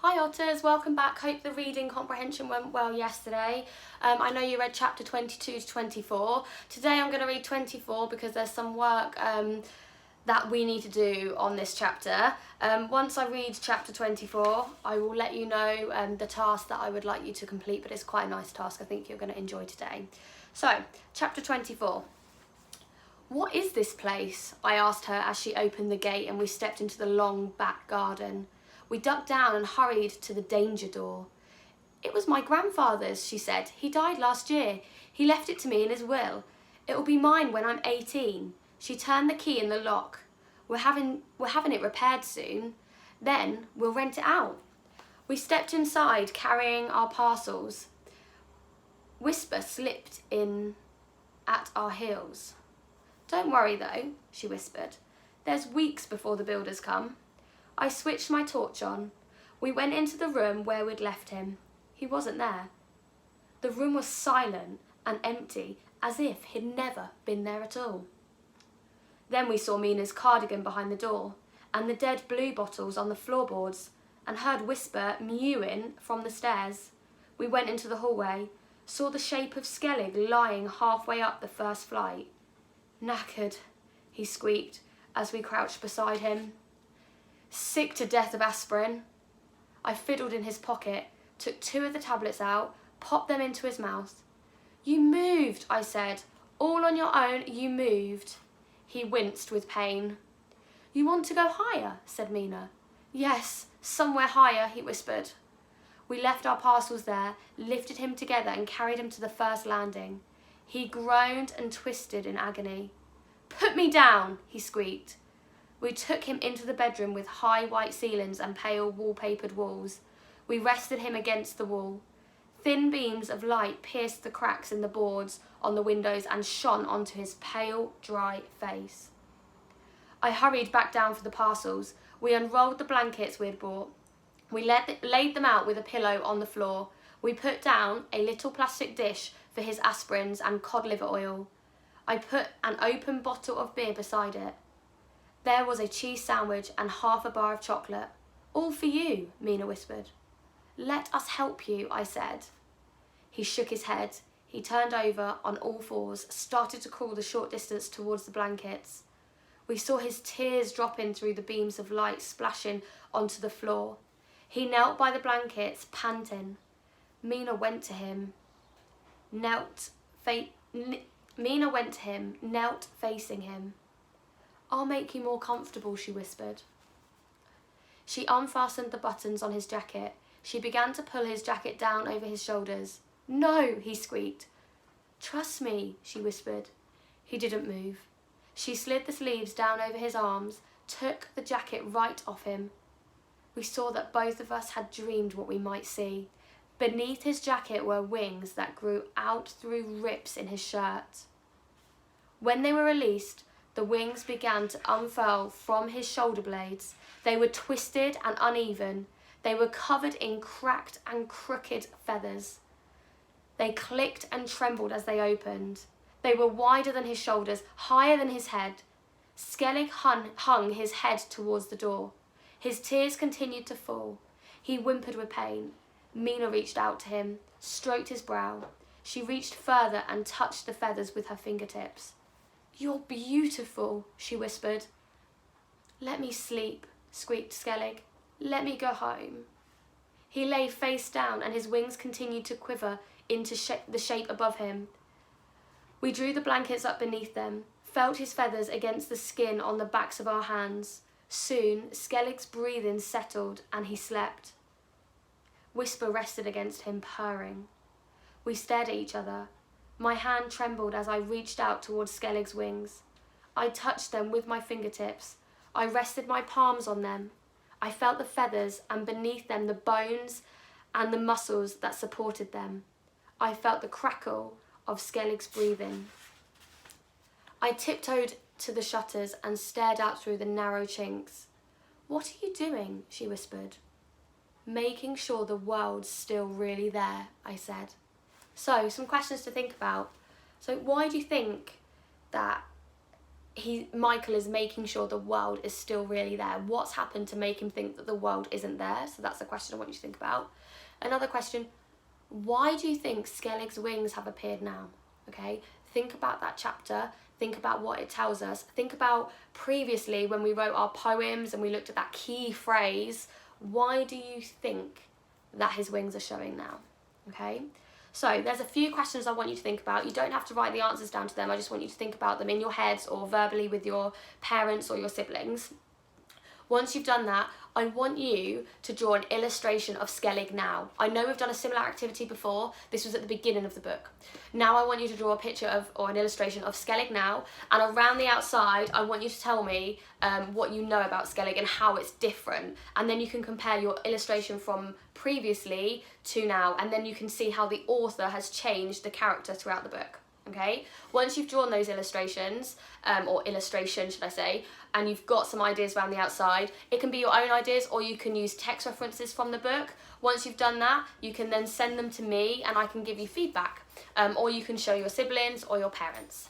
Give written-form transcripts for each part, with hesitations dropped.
Hi Otters, welcome back. Hope the reading comprehension went well yesterday. I know you read chapter 22 to 24. Today I'm going to read 24 because there's some work that we need to do on this chapter. Once I read chapter 24, I will let you know the task that I would like you to complete, but it's quite a nice task I think you're going to enjoy today. So, chapter 24. What is this place? I asked her as she opened the gate and we stepped into the long back garden. We ducked down and hurried to the danger door. It was my grandfather's, she said. He died last year. He left it to me in his will. It will be mine when I'm 18. She turned the key in the lock. We're having it repaired soon. Then we'll rent it out. We stepped inside, carrying our parcels. Whisper slipped in at our heels. Don't worry though, she whispered. There's weeks before the builders come. I switched my torch on. We went into the room where we'd left him. He wasn't there. The room was silent and empty, as if he'd never been there at all. Then we saw Mina's cardigan behind the door, and the dead blue bottles on the floorboards, and heard Whisper mewing from the stairs. We went into the hallway, saw the shape of Skellig lying halfway up the first flight. Knackered, he squeaked as we crouched beside him. Sick to death of aspirin. I fiddled in his pocket, took 2 of the tablets out, popped them into his mouth. You moved, I said. All on your own, you moved. He winced with pain. You want to go higher, said Mina. Yes, somewhere higher, he whispered. We left our parcels there, lifted him together and carried him to the first landing. He groaned and twisted in agony. Put me down, he squeaked. We took him into the bedroom with high white ceilings and pale wallpapered walls. We rested him against the wall. Thin beams of light pierced the cracks in the boards on the windows and shone onto his pale, dry face. I hurried back down for the parcels. We unrolled the blankets we had brought. We laid them out with a pillow on the floor. We put down a little plastic dish for his aspirins and cod liver oil. I put an open bottle of beer beside it. There was a cheese sandwich and half a bar of chocolate. All for you, Mina whispered. Let us help you, I said. He shook his head. He turned over on all fours, started to crawl the short distance towards the blankets. We saw his tears dropping through the beams of light splashing onto the floor. He knelt by the blankets, panting. Mina went to him, knelt facing him. I'll make you more comfortable, she whispered. She unfastened the buttons on his jacket. She began to pull his jacket down over his shoulders. No, he squeaked. Trust me, she whispered. He didn't move. She slid the sleeves down over his arms, took the jacket right off him. We saw that both of us had dreamed what we might see. Beneath his jacket were wings that grew out through rips in his shirt. When they were released, the wings began to unfurl from his shoulder blades. They were twisted and uneven. They were covered in cracked and crooked feathers. They clicked and trembled as they opened. They were wider than his shoulders, higher than his head. Skellig hung his head towards the door. His tears continued to fall. He whimpered with pain. Mina reached out to him, stroked his brow. She reached further and touched the feathers with her fingertips. You're beautiful, she whispered. Let me sleep, squeaked Skellig. Let me go home. He lay face down and his wings continued to quiver into the shape above him. We drew the blankets up beneath them, felt his feathers against the skin on the backs of our hands. Soon, Skellig's breathing settled and he slept. Whisper rested against him, purring. We stared at each other. My hand trembled as I reached out towards Skellig's wings. I touched them with my fingertips. I rested my palms on them. I felt the feathers and beneath them the bones and the muscles that supported them. I felt the crackle of Skellig's breathing. I tiptoed to the shutters and stared out through the narrow chinks. What are you doing? She whispered. Making sure the world's still really there, I said. So, some questions to think about. So, why do you think that Michael is making sure the world is still really there. What's happened to make him think that the world isn't there? So that's a question I want you to think about. Another question, why do you think Skellig's wings have appeared now? Okay, think about that chapter, think about what it tells us, think about previously when we wrote our poems and we looked at that key phrase. Why do you think that his wings are showing now? Okay, so there's a few questions I want you to think about. You don't have to write the answers down to them. I just want you to think about them in your heads or verbally with your parents or your siblings. Once you've done that, I want you to draw an illustration of Skellig now. I know we've done a similar activity before. This was at the beginning of the book. Now I want you to draw a picture of, or an illustration of Skellig now, and around the outside, I want you to tell me what you know about Skellig and how it's different. And then you can compare your illustration from previously to now, and then you can see how the author has changed the character throughout the book. Okay, once you've drawn those illustrations, or illustration should I say, and you've got some ideas around the outside, it can be your own ideas or you can use text references from the book. Once you've done that, you can then send them to me and I can give you feedback, or you can show your siblings or your parents.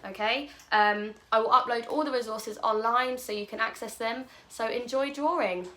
Okay, I will upload all the resources online so you can access them, so enjoy drawing.